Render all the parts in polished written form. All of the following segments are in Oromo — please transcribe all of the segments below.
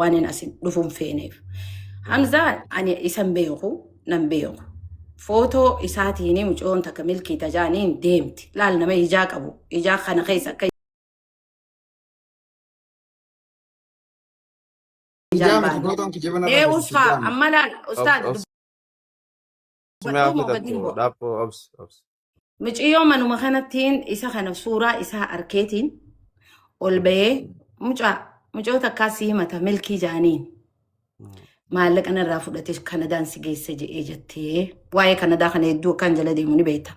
وانين أسين لفون فينيف حمزة أنا إسم بيغو نم بيغو فوتو إساتيني مجون تكمل كي تجانين ديمتي لا لنا ما يجاك أبو يجاك خنا خيسا كي جامد فوتو كجبنا إيه الرفس وصفا جامد أما لا أستاذ سمع بدوما في بدين دابو أبس مش يوم أنو مخانتين إسا خنا صورة إسا أركيتين والبيه مجو تكاسي متا ملكي جانين مالك أنا رافضتش كندا سجي سجي إيجتي واي كندا خنا يدو كان جلدي مني بيتا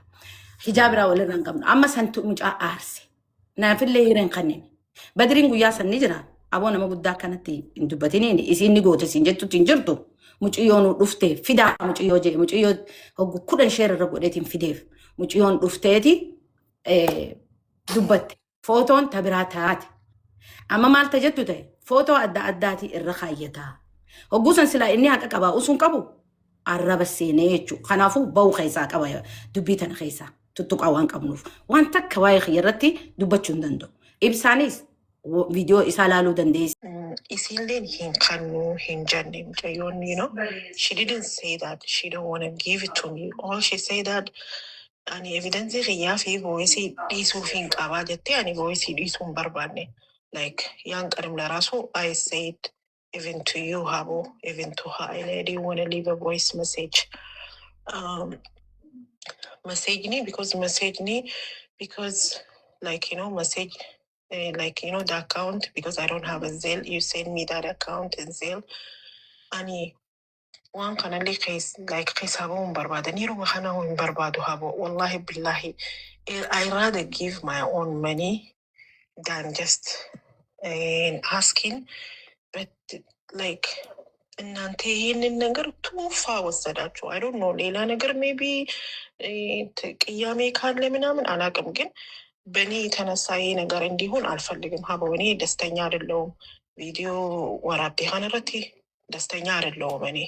حجاب راولي رنقم أما سنتو مجا أرسي نافل لي يرن قنين بدرين قيا سنجرا أبونا ما قد كانتي انتو باتيني إسين نيغوتي سنجتو تنجرتو مجيون رفته فدا مجيو جي مجيو هو كل شير رقودتين فديف مجيون رفتيتي دبت فوتون تبراتات أما مال تجدو تي فوتو أداتي الرخايتا وقوسن سلا إني هكا كبا أسون كبو الرب السينيتشو خنافو بو خيسا كبا دبيتن خيسا تتوقعوان كبنوف وان تك كواي خيرتي دبتشون دندو إبسانيس فيديو إسالالو دنديس Isilin hinkanu hinjanim jayon, you know. She didn't say that she don't want to give it to me. All she said that ani evidence riya fi voice isu think abadete ani voice isu barbane. Like young Adam Laraso, I said even to you, Habo, even to her, and I didn't want to leave a voice message. Message ni because like you know message like you know the account because I don't have a Zelle. You send me that account in Zelle. Ani one can only case like case habo barbada niru mahana ho barbado habo. Wallahi billahi, I rather give my own money than just asking. But like እናንተ ይህንን ነገር ቱፋ ወሰዳችሁ። I don't know ሌላ ነገር maybe ቅያሜ ካለ ምናምን አላውቅም፣ ግን በእኔ የተነሳ ይሄ ነገር እንዲሆን አልፈልግም። ሀበ እኔ ደስተኛ አይደለሁም። ቪዲዮ ወራቤ ሀነረቴ ደስተኛ አይደለሁም እኔ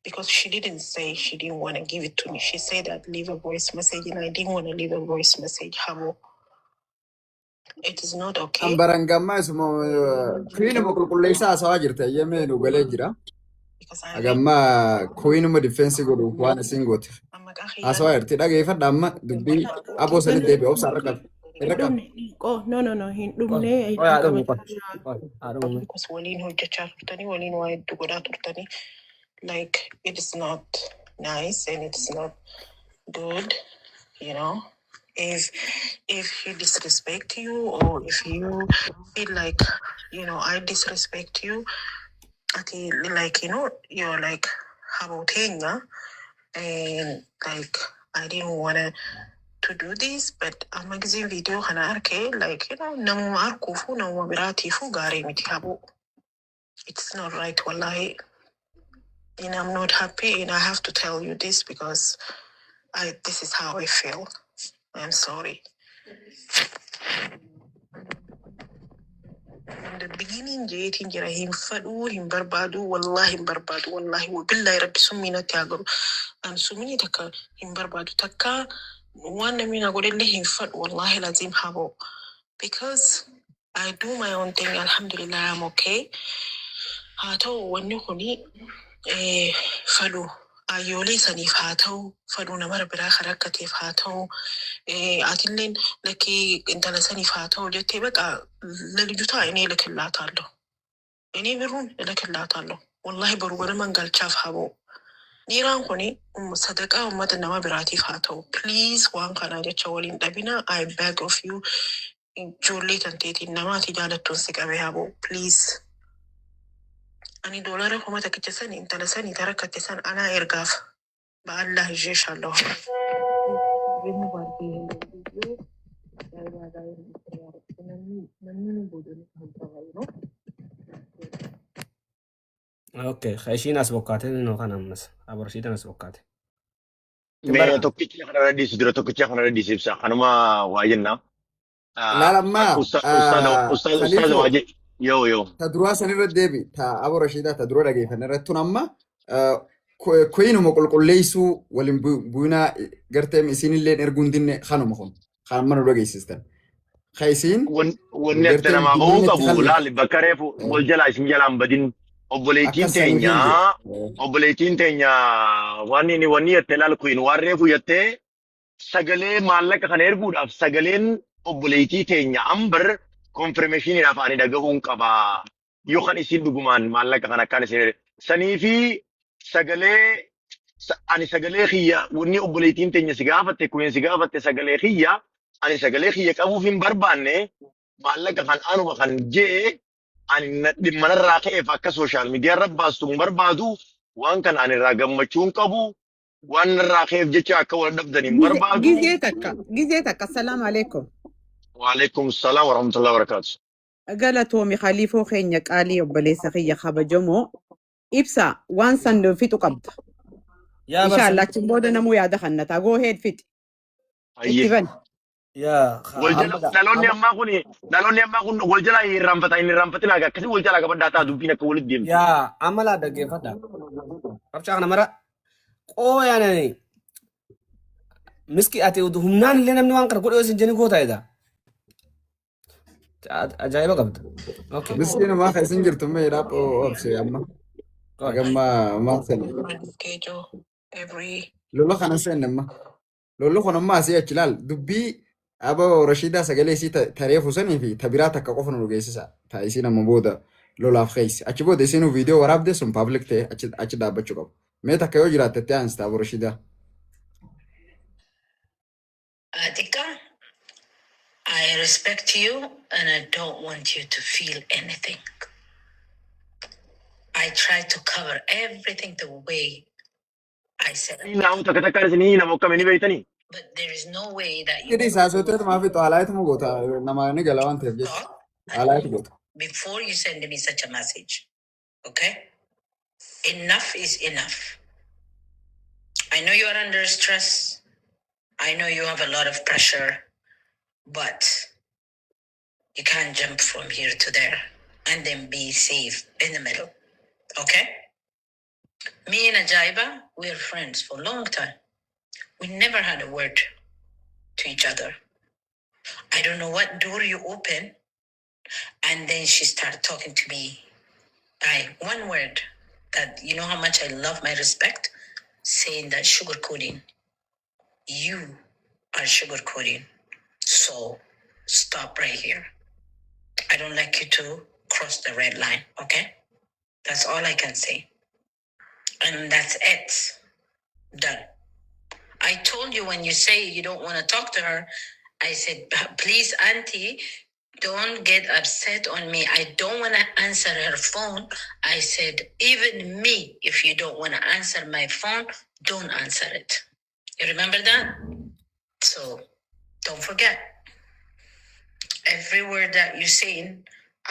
because she didn't say she didn't want to give it to me. She said that leave a voice message and I didn't want to leave a voice message. Habo, it is not okay. أمبرانجاما اسمه كوين بقول كل ليس أسواجرت يمين وبلجرا أجمع كوين ما ديفنس يقولوا وانا سينغوت أسواجرت ده كيف دام دبي أبو سند دبي أو سارك Oh, no. Because Walin who turtani, Walin why to go turtani. Like it is not nice and it's not good, you know. If he disrespect you or if you feel like you know I disrespect you, like you know you're like habotenya and like I didn't want to do this, but I'm magazine video hana arke like you know namu arkufu namu biratifu gare miti habo. It's not right, wallahi, and I'm not happy, and I have to tell you this because this is how I feel. I'm sorry. In the beginning, Jatin jira him fadu him barbadu wallahi wabillahi rabbi sumina tiagaru am sumini taka him barbadu taka one mina godelle him fadu wallahi lazim habo because I do my own thing. Alhamdulillah, I'm okay. Hato wani huni fadu ayoli sanif hato fadu namar bira kharakatif hato አትልን ለኪ እንተለ ሰኒፍ ሀተው ጀቴ በቃ ለልጁታ እኔ እልክላታለሁ፣ እኔ ብሩን እልክላታለሁ። ወላሂ በሩ በረመን ጋልቻፍ ሀቦ ኒራን ሆኔ ሰደቃ ኡመት ነማ ብራቲፍ ሀተው ፕሊዝ ዋን ካናጀቸ ወሊን ጠቢና አይ ቤግ ኦፍ ዩ ጆሌ ተንቴቲ ነማ ትጃለቱን ስቀቤ ሀቦ ፕሊዝ አኒ ዶላር ሆመ ተከቸሰን እንተለሰን ይተረከተሰን አና ኤርጋፍ በአላህ ይዤሻለሁ። Okay, خايشين أسبوعاتين إنه كان أمس أبرشيدنا أسبوعات. Me tokkichi kana radisi dura tokkichi kana radisi ibsa kanuma waajinna. لا لما Ustaz waaje yo. تدروا سنير الدبي تا أبو رشيدة تدروا لقي فنرتون أما كوينو مقول كل ليسو ولين بونا قرتهم سين اللي نرجون دين خانو مخون خان منو رجع سيستم خيسين wanni adda gartee namaa dinniin bahuu itti qabu kalli laal bakka reefu wal jalaa isin jalaan badin obboleettiin akkas saniif hin teenya jedhe. obboleettiin teenya wanni yatte laal kuin waan reefu yattee sagalee maallaqa kana erguudhaaf sagaleen obboleettii teenya ambar konfirmeeshiniidhaaf ani dhagahuun qaba yookaan isin dhugumaan maallaqa kana akkaan isin sanii fi sagalee ani sagalee kiyya wanni obboleettiin teenya si gaafatte kun si gaafatte sagalee kiyya ani sagalee kiyya qabuuf hin barbaanne maallaqa kan anuma kan jee ani dhimma narraa ka'eef akka sooshaal miidiyaa irra baastu hin barbaadu waan kana ani irraa gammachuu hin qabu waan narraa ka'eef jecha akka wal dhabdan hin barbaadu. جزيتك السلام عليكم. وعليكم السلام ورحمة الله وبركاته. قالتهم خليفو خينيا قالي وبليس خيا خبجمو إبسا وان سندو فيتو قبض يا إن شاء بس الله تبودا نمو يا دخلنا تاغو هيد فيت أيه. اتفن يا Waljala dhaloonni ammaa kun waljala irraanfata inni irraanfatina aga akkasii waljala qabaddaa dubbiin akka walitti deemtu. يا عملا دقيقة ربشا أنا مرة يعني مسكي أتي ودهمنان اللي أنا من وانقر كل يوم سنجني كوتا إذا أجايبه قبض أوكي مسكين ما خيسين جرتم ما يراب أو أبسي أما كويس أجمع ما سني schedule every لولو خنا سن ما لولو خنا ما سي أكلال دبي أبا رشيدا سجلي سي تاريخ وسني في تبرات كقفنا لوجيسا تايسينا مبودا لولا فخيس أشبه ديسينو فيديو وراب ديسون بابليك تي أشد دابا شكو متى كيو جرات تتانس تابو رشيدا Atika, I respect you and I don't want you to feel anything. I try to cover everything the way I said it. Naamu takka takka isinii nama akka mini beeytanii. But there is no way that you كده ساسوتة ما في طالعت مقطع نما نقلوان تبجت talk طالعت قط before you send me such a message. Okay? Enough is enough. I know you are under stress. I know you have a lot of pressure, but you can't jump from here to there and then be safe in the middle. Okay? Me and Ajaiba, we're friends for a long time. We never had a word to each other. I don't know what door you open, and then she started talking to me. One word that you know how much I love my respect, saying that sugarcoating. You are sugarcoating. So stop right here. I don't like you to cross the red line, okay? That's all I can say. And that's it. Done. I told you when you say you don't want to talk to her, I said, please, Auntie, don't get upset on me. I don't want to answer her phone. I said, even me, if you don't want to answer my phone, don't answer it. You remember that? So don't forget. Every word that you're saying,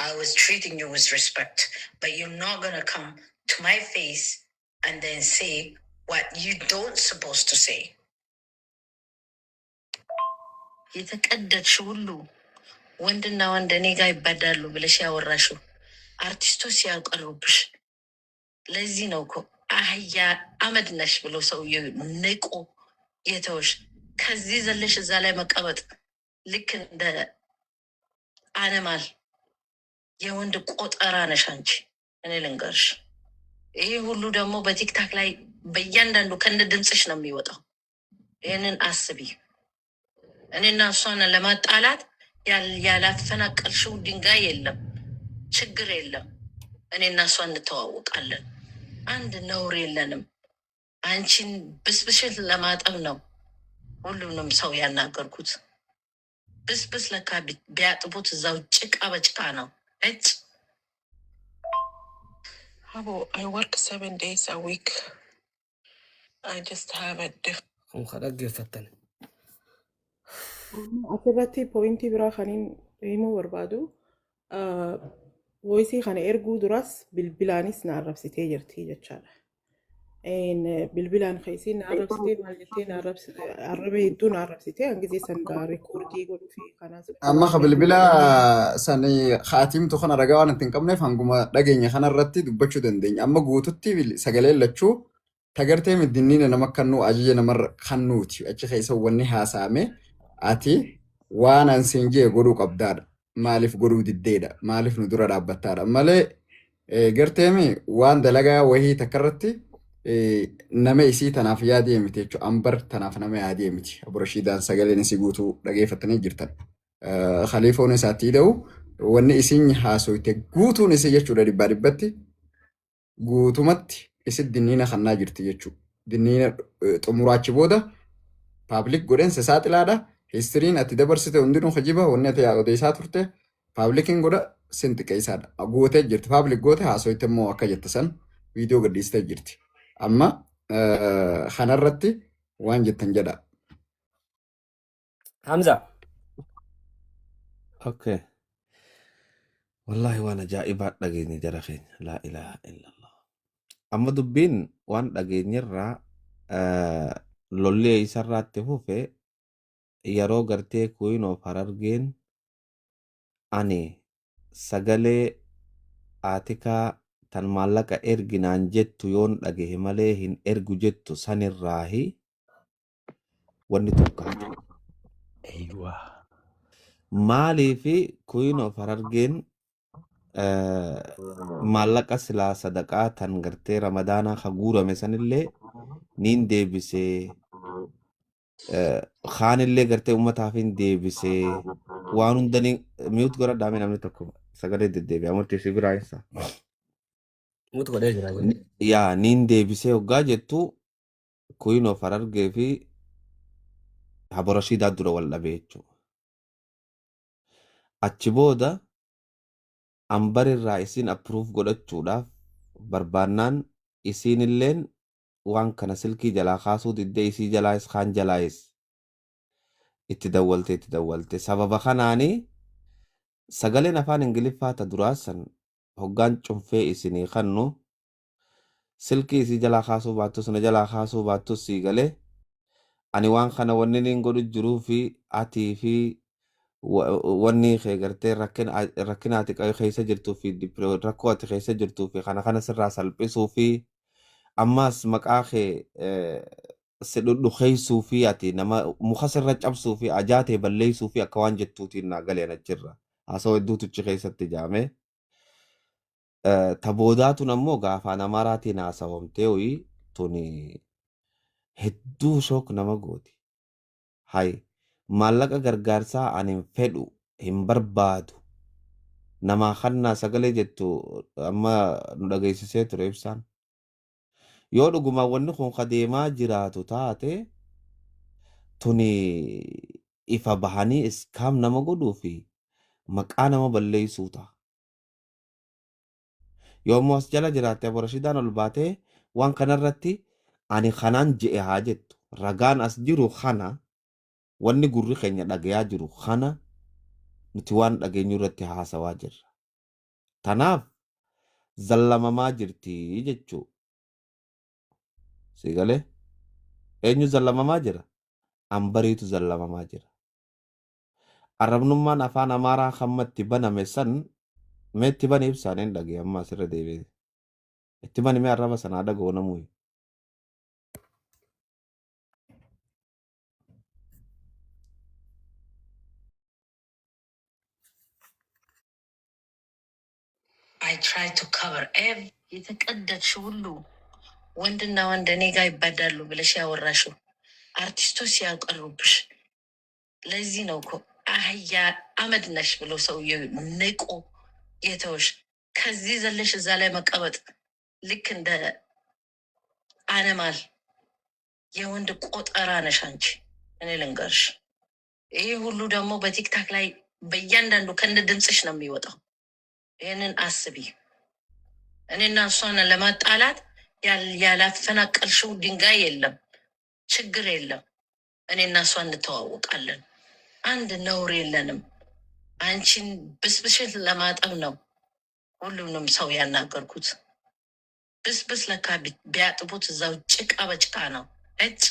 I was treating you with respect. But you're not going to come to my face and then say what you don't supposed to say. የተቀደድሽ ሁሉ ወንድና ወንድ እኔ ጋር ይበዳሉ ብለሽ ያወራሽው አርቲስቶች ያቀርቡብሽ። ለዚህ ነው እኮ አህያ አመድ ነሽ ብሎ ሰውዬው ንቆ የተውሽ። ከዚህ ዘለሽ እዛ ላይ መቀመጥ ልክ እንደ አነማል የወንድ ቆጠራ ነሽ አንቺ። እኔ ልንገርሽ፣ ይህ ሁሉ ደግሞ በቲክታክ ላይ በእያንዳንዱ ከእንደ ድምፅሽ ነው የሚወጣው። ይህንን አስቢ። እኔና እሷን ለማጣላት ያላፈናቀልሽው ድንጋይ የለም፣ ችግር የለም። እኔና እሷ እንተዋወቃለን። አንድ ነውር የለንም። አንቺን ብስብሽን ለማጠብ ነው ሁሉንም ሰው ያናገርኩት። ብስብስ ለካ ቢያጥቡት እዛው ጭቃ በጭቃ ነው። እጭ Habo, I work 7 days a week. I just have a different. هم خلاص فتن asirratti pooyintii biraa kaniin himuu barbaadu voisii kana erguu duras bilbilaanis na arrabsitee jirti jechaadha. Bilbilaan keessi na arrabsitee maal jettee na arrabe hedduu na arrabsitee hangisee sangaa reekoordii godhuu fi kanaas. أما قبل بلا سني خاتم تخنا رجعان تنكمنا فهنقوم دقيني خنا رتي دبشو دندين أما قوتتي سجلين لتشو تجرتي من الدنيا أنا ما كانوا أجي أنا مر خنوتي أجي خيسو وني هاسامي أتي waan an siin jee godhuu qabdaadha. Maaliif godhuu diddeedha? Maaliif nu dura dhaabbattaadha? Malee garteemi waan dalagaa wahii takka irratti nama isii tanaaf yaadee miti jechuudha. Ambar tanaaf nama yaadee miti. Abbo Rashiidaan sagaleen isii guutuu dhageeffatanii jirtan. Khaliifoon isaatti ta'u wanni isiin haasoyte guutuun isii jechuudha dhibbaa dhibbatti guutumatti isi dinniina kannaa jirti jechuudha. Dinniina xumuraachi booda paablik godheensa saaxilaadha. Histiriin ati dabarsite hundinuu hojiba wanni ati odeessaa turte paablikiin godha sinti qeessaadha. Gootee jirti paablik goote haasoyte immoo akka jette san viidiyoo gadhiistee jirti. Amma kanarratti waan jettan jedha. Hamza. Okay. Wallahi waan ajaa'ibaa dhageenye jara keenya. Laa ilaaha illallah. Amma dubbiin waan dhageenyerraa lollee isarraatti fufe yeroo gartee Queen of Harargeen ani sagalee Aatikaa tan maallaqa erginaan jettu yoon dhagahe malee hin ergu jettu sanirraahi wanni tokko hafe. Maaliifi Queen of Harargeen maallaqa silaa sadaqaa tan gartee ramadaanaa ka guurame sanillee niin deebisee kaanillee gartee ummataaf hin deebisee waan hundanii miyuut godha dhaame namni tokko sagalee deddeebi'a murteessii biraa isa. Mutu godhee jira. Yaa niin deebisee hoggaa jettu Queen of Harargee fi Abbo Rashiidaa dura wal dhabee jechuudha. Achi booda ambarirraa isin approve godhachuudhaaf barbaannaan isinilleen waan kana silkii jalaa kaasuu diddee isii jalaayis kaan jalaayis itti dawwalte sababa kanaanii sagaleen afaan ingiliffaa ta duraasan hoggaan cunfee isinii kannu silkii isii jalaa kaasuu baattus na jalaa kaasuu baattus sii galee ani waan kana wanni niin godhu jiruu fi atii fi wanni kee gartee rakkina ati keessa jirtuu fi rakkoo ati keessa jirtuu fi kana sirraa salphisuu fi ammaas maqaa kee si dhudhukeessuu fi ati nama muka sirra cabsuu fi ajaatee balleessuu fi akka waan jettuutiin naa galeen achirra haasawaa hedduutichi keessatti jaame. Taboodaatuun ammoo gaafa Amaaraatiin haasawamtee ho'i tuni hedduu shook nama gooti. Hayi maallaqa gargaarsaa ani hin fedhu hin barbaadu namaa kannaa sagalee jettu amma nu dhageessisee ture ibsaan. Yoo dhuguma wanni kun kadeemaa jiraatu taate tuni ifa bahanii iskaam nama godhuu fi maqaa nama balleessuu ta'a. Yommuu as jala jiraatte Abbo Rashiidaan ol baatee waan kanarratti ani kanaan je'e haa jettu ragaan as jiru kana wanni gurri keenya dhagayaa jiru kana nuti waan dhageenyu irratti haasawaa jirra. Tanaaf zallamamaa jirti jechuu. Sigalee eenyu zallamamaa jira? Ambariitu zallamamaa jira. Arrabnummaan afaan Amaaraa hammatti baname san meetti bane ibsaaneen dhagee amma asirra deebi'e. Itti baname arraba sanaa dhagoo namuu. I try to cover every የተቀደድሽ ሁሉ ወንድና ወንድ እኔ ጋር ይባዳሉ ብለሽ ያወራሽው አርቲስቶች ሲያቀርቡብሽ ለዚህ ነው እኮ አህያ አመድ ነሽ ብሎ ሰውየው ንቆ የተውሽ። ከዚህ ዘለሽ እዛ ላይ መቀመጥ ልክ እንደ አነማል የወንድ ቆጠራ ነሽ አንቺ። እኔ ልንገርሽ ይሄ ሁሉ ደግሞ በቲክታክ ላይ በእያንዳንዱ ከእንደ ድምፅሽ ነው የሚወጣው። ይህንን አስቢ። እኔና እሷን ለማጣላት ያላፈናቀልሽው ድንጋይ የለም፣ ችግር የለም። እኔና እሷ እንተዋወቃለን። አንድ ነውር የለንም። አንቺን ብስብሽን ለማጠብ ነው ሁሉንም ሰው ያናገርኩት። ብስብስ ለካ ቢያጥቡት እዛው ጭቃ በጭቃ ነው። እጭ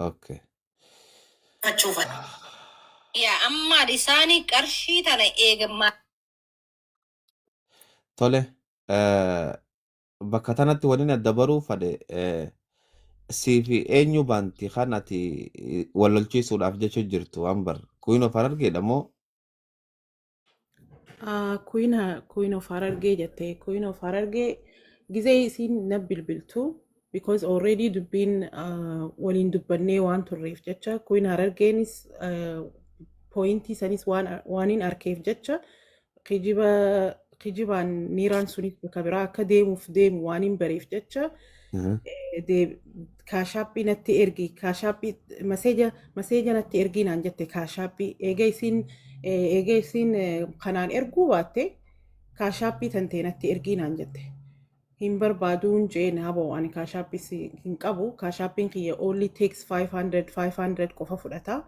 ኦኬ ያ አማ ዲሳኒ ቀርሺ ተነ ኤገማ tole bakka tanatti waliin adda baruu fade siifi eenyu banti kan ati wal lolchiisuudhaaf jecha jirtu Ambar Queen of Harargeedha moo? Queen of Harargee jette. Queen of Harargee gizee isiin na bilbiltu because already dubbiin waliin dubbannee waan turreef jecha Queen Harargeenis pointii sanis waanin arkeef jecha kijibaan niiraan sunis bakka biraa akka deemuuf deemu waanin bareef jecha kaashaappii natti ergi kaashaappii maseeja natti ergi naan jette kaashaappii eega isiin kanaan erguu baatte kaashaappii tantee natti ergi naan jette hin barbaaduun jeen haboo ani kaashaappii hin qabu kaashaappiin kiyya only takes 500 qofa fudhata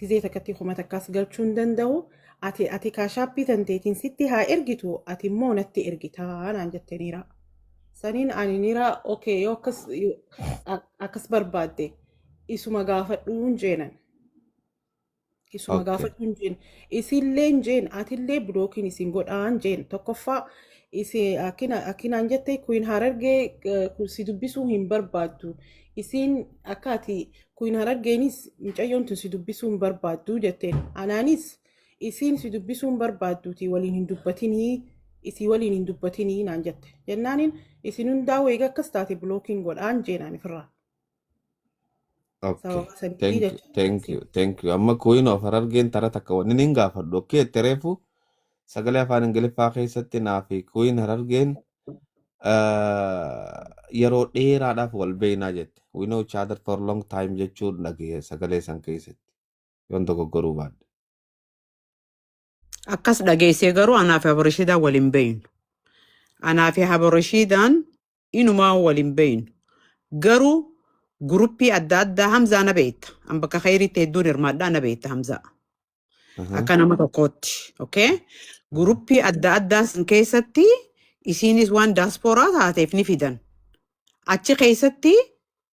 gizee takkatti kuma takkaas galchuu hin danda'u ati kaashaappii tanteetiin sitti haa ergitu ati immoo natti ergitaa naan jette niiraa. Saniin ani niiraa okay yoo akkas barbaadde isuma gaafadhuun jeenan. Isuma gaafadhuun jeen. Isilleen jeen atillee bilookiin isin godhaan jeen tokkoffaa akkinaan jette Queen Harargee si dubbisuu hin barbaaddu. Isin akka ati Queen Harargeenis mucayyoon tun si dubbisuu hin barbaaddu jetteen. Anaanis isin si dubbisuu hin barbaadduuti waliin hin dubbatinii. Isii waliin hin dubbatinii naan jette. Jennaanin isin hundaa'u eega akkas taate bilookiin godhaan jeenaan ifirraa. Thank you. Amma Queen of Harargeen tara takka wanni hin gaafadhu. Okay, tereefu sagalee afaan Ingiliffaa keessatti naafi Queen Harargeen yeroo dheeraadhaaf wal beeynaa jette. We know each other for long time jechuun dhagee sagalee san keessatti. Yoon dogoggoruu baadde. Akkas dhageessee garuu anaa fi Habarashiidaan waliin beeynu. Anaa fi Habarashiidaan inumaa waliin beeynu. Garuu guruppii adda addaa Hamzaa na beekta. An bakka khayriitti hedduun hirmaadhaa na beekta Hamzaa. Akka nama tokkootti. Okay? Guruppii adda addaa keessatti isiinis waan daaspooraa taateef ni fidan. Achi keessatti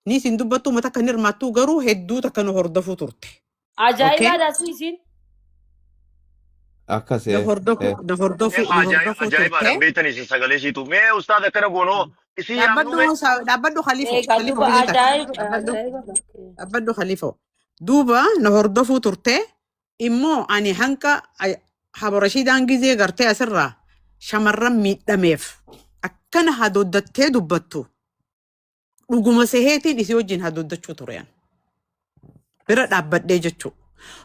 ni isin dubbattu mata kan hirmaattuu garuu hedduu takka nu hordofuu turte. Ajaa'ibaadha isin. Akkas Na hordofu ajaa'ibaadhaan beektan isin sagalee siitu. Mee ustaad akkana goonoo isin dhaabbadhu Khaliifoo. Duuba na hordofuu turte immoo ani hanqa Habarashiidaan gizee gartee asirraa shamarran miidhameef akkana hadooddattee dubbattu dhuguma seheetiin isii wajjin hadooddachuu turean. Bira dhaabbadhee jechuu.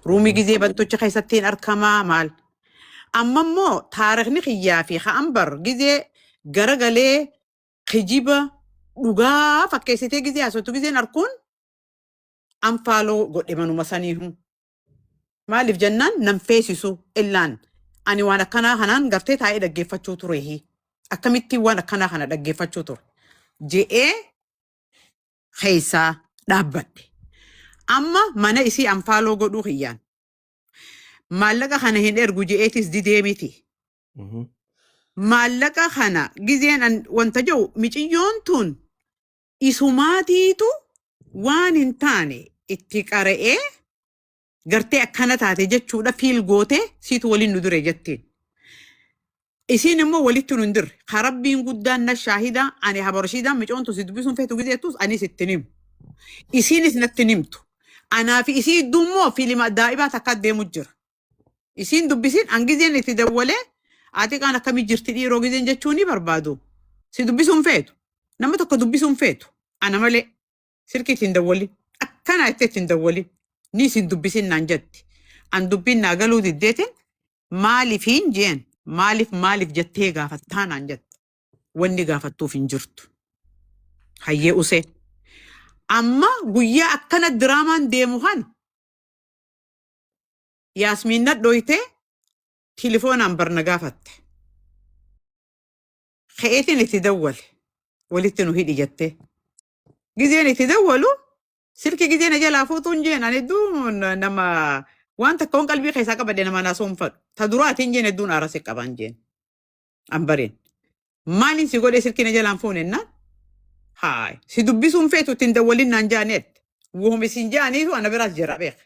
Ruumii gizee bantocha keessattiin arkamaa maal. Amma immoo taarikhni kiyyaa fi Ambar gizee garagalee kijiba dhugaa fakkeessitee gizee haasottu gizeen arkuun anfaaloo godhe manuma saniihu. Maaliif jennaan nan feesisu illaan ani waan akkanaa kanaan gartee taa'ee dhaggeeffachuu tureehi. Akkamittiin waan akkanaa kana dhaggeeffachuu ture. Je'ee keessaa dhaabbadhe. Amma mana isii anfaaloo godhuu kiyyaan. Maallaqa kana hin ergu je'eetis didee miti. Maallaqa kana gizeen wanta jiru miciyyoon tun isumaatiitu waan hin taane itti qara'ee gartee akkana taate jechuudha fiil gootee siitu waliin nu dure jettiin. Isiin immoo walitti nu hin dirre. Harabbiin guddaan na shaahida ani Habarashiidaan micoon tu si dubbisuun feetu gizeettus anis itti nimu. Isiinis natti nimtu. Anaa fi isii iddummoo fiilima daa'ibaa takka deemu jira. Isiin dubbisiin angizeen itti dawwalee ati kaan akkamii jirti dhiiroo gizeen jechuun ni barbaadu. Si dubbisuun feetu. Nama tokko dubbisuun feetu. Ana malee sirki ittiin dawwali. Akkana itti ittiin dawwali. Ni isin dubbisin naan jetti. An dubbiin naa galuu diddeetiin maaliifiin jeen maaliif jettee gaafattaa naan jetti. Wanni gaafattuuf hin jirtu. Hayyee usee. Amma guyyaa akkana diraamaan deemu kana Yaasmiin nadhooytee telefoonaan barna gaafatte. Ka'eetiin itti dawwale walitti nu hidhi jettee. Gizeen itti dawwalu silki gizeen jalaa fuutuun jeen ani hedduu nama waan takka qalbii keessaa qabadhe nama naasoon fadhu. Ta duraatiin jeen hedduun aarase qabaan jeen. Ambareen. Maaliin si godhee silki na jalaan fuunennaan? Haay, si dubbisuun feetu ittiin dawwaliin naan jaaneet. Woome siin jaaniitu ana biraas jira beek.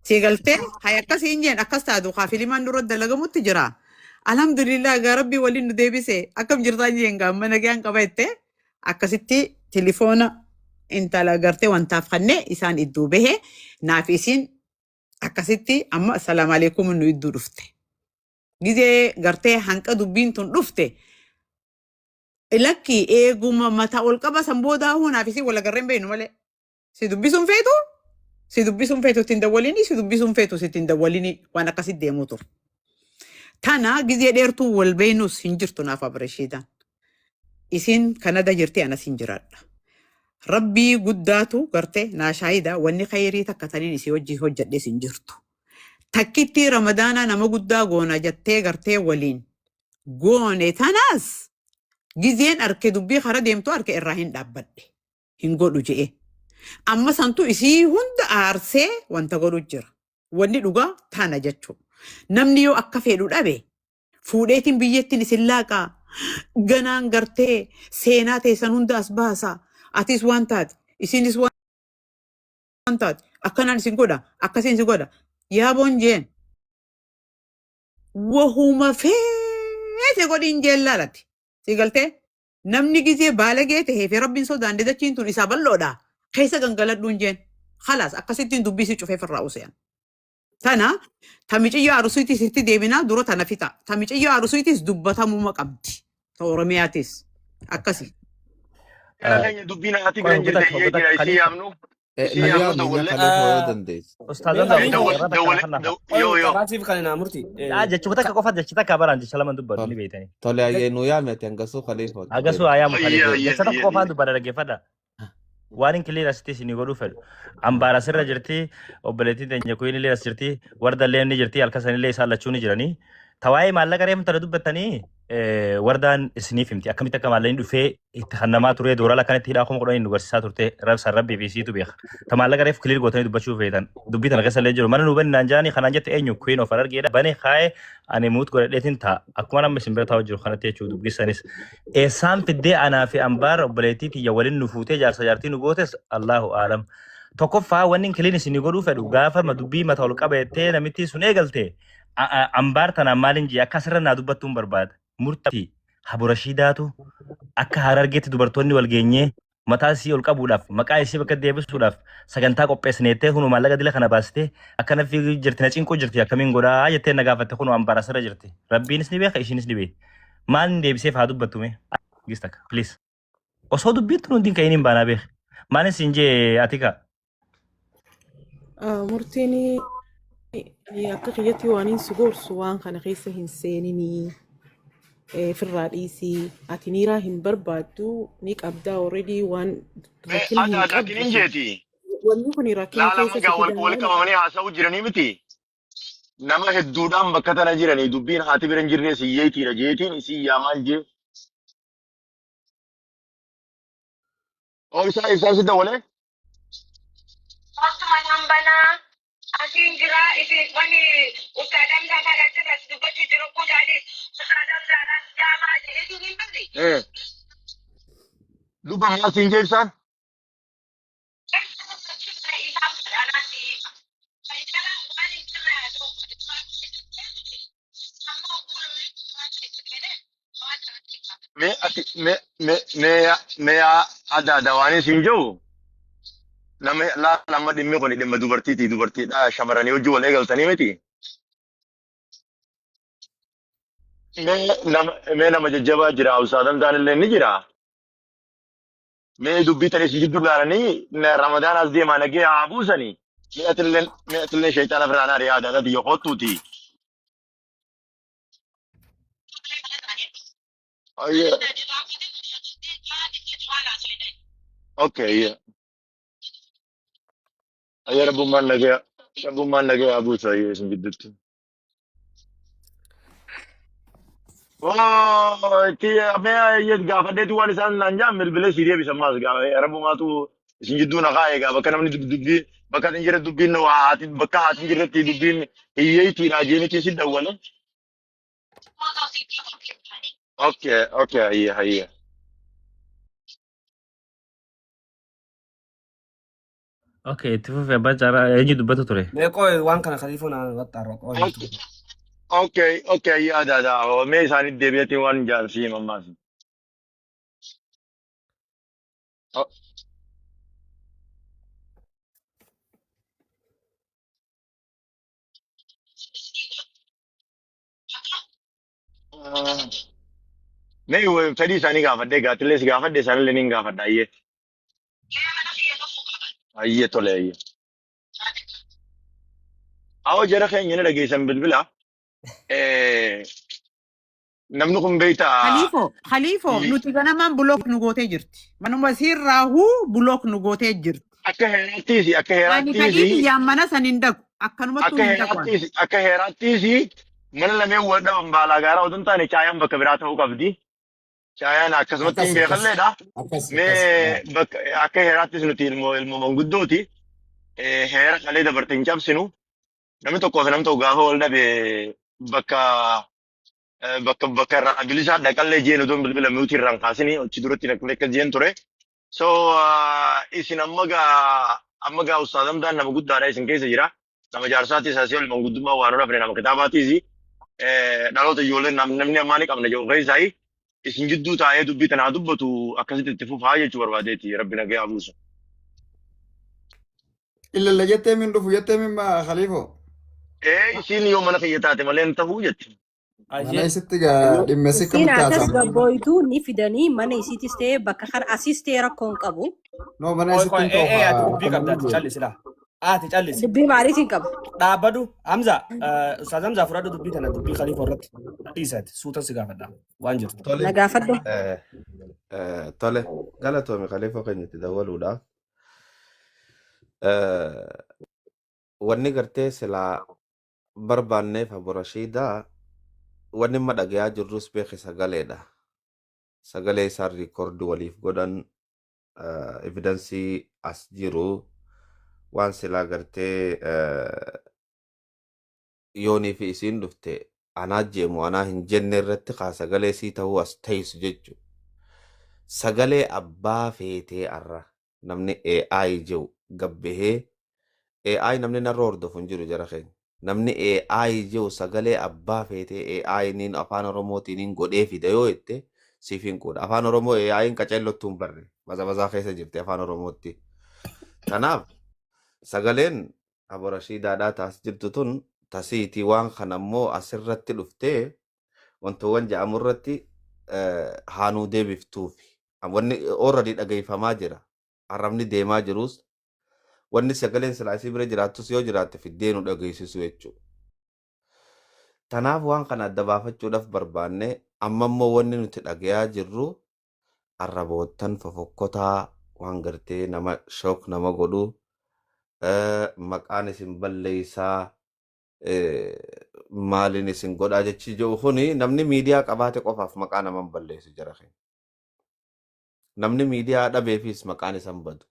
Si galtee hay akkasiin jeen akkas taatu kaafilimaan dura dalagamutti jira. Alhamdulillah gaa rabbii waliin nu deebise akkam jirtaan jeen gaamma nagaan qabette akkasitti telefoona intala gartee wantaaf kannee isaan iddoo bahe naaf isin akkasitti amma assalaamu alaikum nu iddoo dhufte. Gizee gartee hanqa dubbiin tun dhufte lakki eeguma mataa ol qaba samboodaa hunaaf isin wala garreen beenu malee. Si dubbisuun feetu? Si dubbisuun feetu ittiin dawwalini, si dubbisuun feetu ittiin dawwalini waan akkasitti deemuu ture. Tana gizee dheertuu wal beenus hin jirtu naaf abreeshiidhaan. Isin Kanada jirti anas hin jiraadha. Rabbii guddaatu gartee naa shaayida wanni khayrii takka taniin isii hojii hojjedhees hin jirtu. Takkitti Ramadaana nama guddaa goona jettee gartee waliin goone tanaas gizeen arke dubbii kara deemtu arke irraa hin dhaabbadhe. Hin godhu je'e. Amma santu isii hunda aarsee wanta godhu jira. Wanni dhugaa tana jechuudha. Namni yoo akka fedhu dhabe fuudheetiin biyyattiin isin laaqaa ganaan gartee seenaa teessan hunda as baasa. Atis waan taate isinis waan taate akkanaan isin godha akkasiin isin godha. Yaa boonjeen wahuma feete godhiin jeellaalati. Si galtee namni gizee baalagee tahee fi rabbiin sodaan dachiin tun isaa bal'oodha. Keessa gangaladhuun jeen. Khalaas akkasittiin dubbii cufee firraa usean. Tana tamiciyyoo arusiitis itti deebinaa dura tana fixa. Tamiciyyoo arusiitis dubbatamuma qabdi. Ta Oromiyaatis akkasi. Keenya dubbiin haati biran jirte iyyee jira isii yaamnu. Isii yaamnu dawwalle. Raasiif kan hin amurti. Jechuun takka qofa jechi takka baraan jecha lama dubbatu ni beekani. Tole ayyee nu yaamete hangasuu khalifa. Agasuu ayaamu khalifa. Jecha tokko qofaan dubbata dhaggeeffadha. Waan hin kiliira sitti isin godhuu fedhu. Ambaara sirra jirti, obboleettiin teenya kuyin illee as jirti, warda illee ni jirti, halkasan illee isaan lachuu ni jiranii. Tawaa'ee maallaqa reefum tana dubbattanii wardaan isiniif himti. Akkamitti akka maallaqni dhufee itti hannamaa ture doorala kanatti hidhaa kuma kudhanii nu barsiisaa turte rabsan rabbii fi isiitu beeka. Ta maallaqa reef kiliir gootanii dubbachuu feetan. Dubbii tana keessa illee jiru. Mana nu bani naan jaanii kanaan jette eenyu kuyin of argeedha. Bane kaa'ee ani muut godhadheetiin ta'a. Akkuma nama isin bira taa'u jiru kanatti jechuudha dubbisanis. Eessaan fiddee anaa fi ambaara obboleettii tiyya waliin nu fuutee jaarsa jaartii nu gootes Allahu aalam. Tokkoffaa wanni kiliin isin godhuu fedhu gaafa dubbii mata ol qabeettee namitti sun eegalte. Ambaar tanaan maaliin jee akka asirra naa dubbattuun barbaada. Murtii Haburashiidaatu akka Harargeetti dubartoonni wal geenyee mataa isii ol qabuudhaaf maqaa isii bakka deebisuudhaaf sagantaa qopheessineettee kunu maallaqa dila kana baastee akkana fi jirti na cinqoo jirti akkamiin godhaa jettee na gaafatte kunu Ambaar asirra jirti. Rabbiinis ni beeka ishiinis ni beeka. Maal deebiseef haa dubbattume? Gistaka please. Osoo dubbiitti nuti kan hin baanaa beeka. Maanis hin jee atika? Murtiin akka kiyyatti waan hin sugorsu waan kana keessa hin seeninii firraa dhiisii ati niiraa hin barbaaddu ni qabdaa already waan rakkina hin qabdu. Rakkiniin jeeti. Wanni kun rakkina keessa Laalama wal qabamanii haasa'uu jiranii miti. Nama hedduudhaan bakka tana jiranii dubbiin haati bira hin jirne siyyeetiidha jeetiin isii yaamaan jee. Isaan si dawwalee? Akkuma nan banaa. Asiin jira isin wani ustaadam zaafaadhaan sirras dubbachuu jiru kutaanis ustaadam zaadhaan jaamaa jedheetiin hin barre. Dubba maal siin jeesaan? Mee adda adda waan siin jiru? Lama dhimmi kun dhimma dubartiiti. Dubartiidha shamarranii hojii wal eegaltanii miti. Mee nama jajjabaa jira. Ustaadam taanillee ni jira. Mee dubbii tanis jidduu gaaranii Ramadaan as deemaa nagee haa buusanii. Mee atillee shayitaana biraan ari'aa adda biyya kottuuti. Okay. Ayya rabbummaan nagee haa buusa isin gidduutti. Mee gaafadheetu waan isaan naan jaan bilbilee si deebisan maas rabbumaatu isin jidduu na kaa'e bakka namni dubbii bakka hin jirre dubbiin bakka haati hin jirretti dubbiin hiyyeetiidha jeenitiin si dawwale. Okay, ayya. Okay, itti fufee abbaa caalaa eenyu dubbatu ture? Meeqoo waan kana khaliifuu na waxxaarra qooyyitu. Okay, ayya. Mee isaaniif deebi'atiin waan jaalsii mammaasi. Oh, mee fedhii isaanii gaafadhee gaatilees gaafadhe isaanillee niin gaafadha ayyee. Ayyee tole ayyee. Awwa jara keenya ni dhageessan bilbila. Namni kun beektaa Khaliifoo nuti ganamaan bulook nu gootee jirti. Manuma sirraahuu bulook nu gootee jirti. akka heeraattiisi Ani fedhii biyyaan mana san hin dhaqu. Akkanumattuu hin dhaqu. akka heeraattiisi mana lameen wal dhaban baalaa gaaraa otoo hin taane caayaan bakka biraa ta'uu qabdi. Caayaan akkasumatti hin beekalleedha. Mee bakka akka heeraattis nuti ilmoo manguddooti. Heera qalee dabarte hin cabsinu. Namni tokkoo fi namni tokko gaafa wal dhabe bakka bakka irraa bilisaa dhaqallee jeen utuu bilbila miutii irraan kaasanii achi duratti naqlee akka jeen ture. So isin amma gaa ustaaz Hamdaan nama guddaadha isin keessa jira. Nama jaarsaatis asii ol manguddummaa waan hunda nama kitaabaatiis dhaloota ijoollee namni ammaa ni qabna jedhu keessaa isin jidduu taa'ee dubbii tanaa dubbatu akkasitti itti fufaa jechuu barbaadeeti rabbi nagee abuusu. Illa jettee min dhufu jettee min Khaliifoo. Isin yoo mana kiyya taate malee hin ta'uu jetti. Mana isitti gaa dhimmesi Siin kamitti akas haasa'amu. gabbooytuu ni fidanii mana isiitis ta'ee bakka kan asis ta'ee rakkoon qabu. No mana isitti hin ta'u ati dubbii qabdaati callisi laa. Ati callisi. Dubbii maaliitiin qaba? Dhaabbadu Hamza Ustaaz Hamza fudhadhu dubbii tana dubbii Khaliifoo irratti dhiisaati suuta si gaafadha waan jirtu. Na gaafadhu. Tole galatoome Khaliifoo keenyatti dabaluudhaaf wanni gartee silaa barbaanneef Abu Rashiidaa wanni amma dhagayaa jirrus beeki sagaleedha. Sagalee isaan riikoordi waliif godhan evidensii as jiru waan silaa gartee yoonii fi isiin dhufte anaa jeemu anaa hin jenne irratti kaa sagalee sii ta'uu as teessu jechuudha. Sagalee abbaa feetee arra namni AI jiru gabbahee AI namni narra hordofu hin jiru jara keenya. Namni AI jiru sagalee abbaa feetee AI niin afaan Oromootiin hin godhee fide yoo jette siif hin qoodha. Afaan Oromoo AI hin qaceellottuu hin barre. Bazaa keessa jirti afaan Oromootti. Kanaaf sagaleen Abu Rashiidaadhaa taas jirtu tun tasiitii waan kana ammoo asirratti dhuftee wantoowwan ja'amu irratti haanuu deebiftuufi. Wanni already dhageeffamaa jira. Arrabni deemaa jirus wanni sagaleen silaasii bira jiraattus yoo jiraatte fiddee nu dhageessisu jechuudha. Tanaaf waan kana adda baafachuudhaaf barbaanne amma immoo wanni nuti dhagayaa jirru arraboottan fofokkotaa waan gartee nama shook nama godhu maqaan isin balleessaa maaliin isin godhaa jechi jiru kuni namni miidiyaa qabaate qofaaf maqaa nama hin balleessu jara keenya. Namni miidiyaa dhabeefis maqaan isan badu.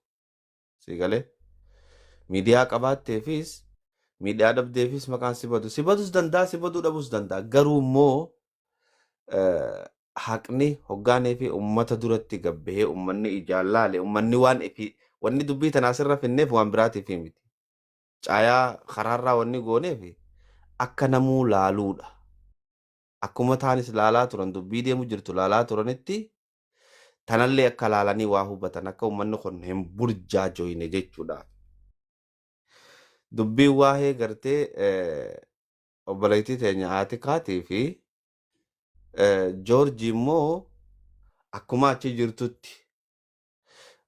Sigalee miidiyaa qabaatteefis miidiyaa dhabdeefis maqaan si badu. Si badus danda'a si baduu dhabus danda'a. Garuu immoo haqni hoggaanee fi uummata duratti gabbahee uummanni ijaan laale uummanni waan ifi wanni dubbii tanaa sirra finneef waan biraatiif miti. Caayaa karaarraa wanni gooneef akka namuu laaluudha. Akkuma taanis laalaa turan dubbii deemu jirtu laalaa turanitti tanallee akka laalanii waa hubatan akka uummanni kun hin burjaajoyne jechuudha. Dubbii waa'ee gartee obboleettii teenya Aatikaatii fi Joorjii immoo akkuma achi jirtutti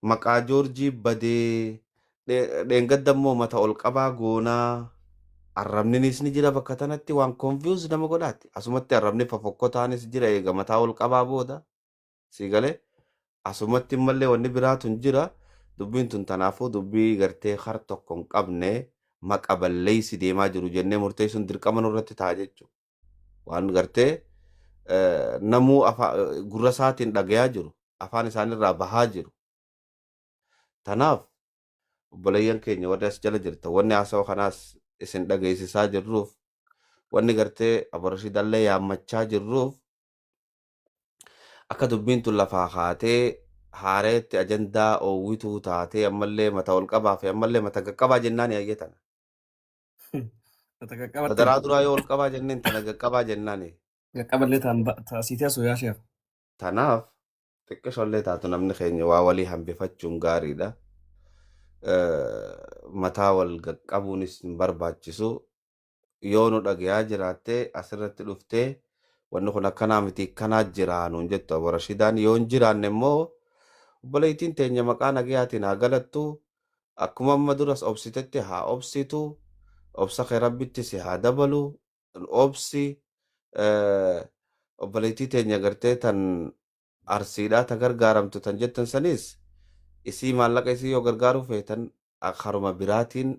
maqaa Joorjii badee dheengadda immoo mata ol qabaa goonaa arrabninis ni jira bakka tanatti waan confuse nama godhaatti. Asumatti arrabni fofokkotaanis jira eega mataa ol qabaa booda sigalee asumatti mallee wanni biraatu hin jira. Dubbiin tun tanaafuu dubbii gartee har tokko hin qabne maqa balleessi deemaa jiru jennee murteessuun dirqama nurratti ta'a jechuudha. Waan gartee namuu gurra isaatiin dhagayaa jiru afaan isaanirraa bahaa jiru. Tanaaf obboleeyyan keenya warri as jala jirta wanni haasawaa kanaas isin dhageessisaa jirruuf wanni gartee Abu Rashiidallee yaammachaa jirruuf akka dubbiin tun lafaa kaatee haareetti ajandaa oowwituu taatee ammallee mata ol qabaa fi ammallee mata gaqqabaa jennaan yaayyatan. Madaraa duraa yoo ol qabaa jenneen tana gaqqabaa jennaan. Gaqqaballee taasiitee asoo yaa sheef. Tanaaf xiqqishollee taatu namni keenya waa walii hambifachuun gaariidha. Mataa wal qaqqabuunis hin barbaachisu. Yoo nu dhagayaa jiraattee asirratti dhuftee wanni kun akkanaa miti akkanaa jira nuun jettu Obbo Rashidaan. Yoo hin jiraanne immoo obboleettiin teenya maqaa nagayaatiin haa galattu. Akkuma amma duras obsitetti haa obsitu. Obsa kee rabbitti si haa dabalu. Obsi obboleettii teenya gartee tan arsiidhaa ta gargaaramtu tan jettan sanis isii maallaqa isii yoo gargaaruu feetan haruma biraatiin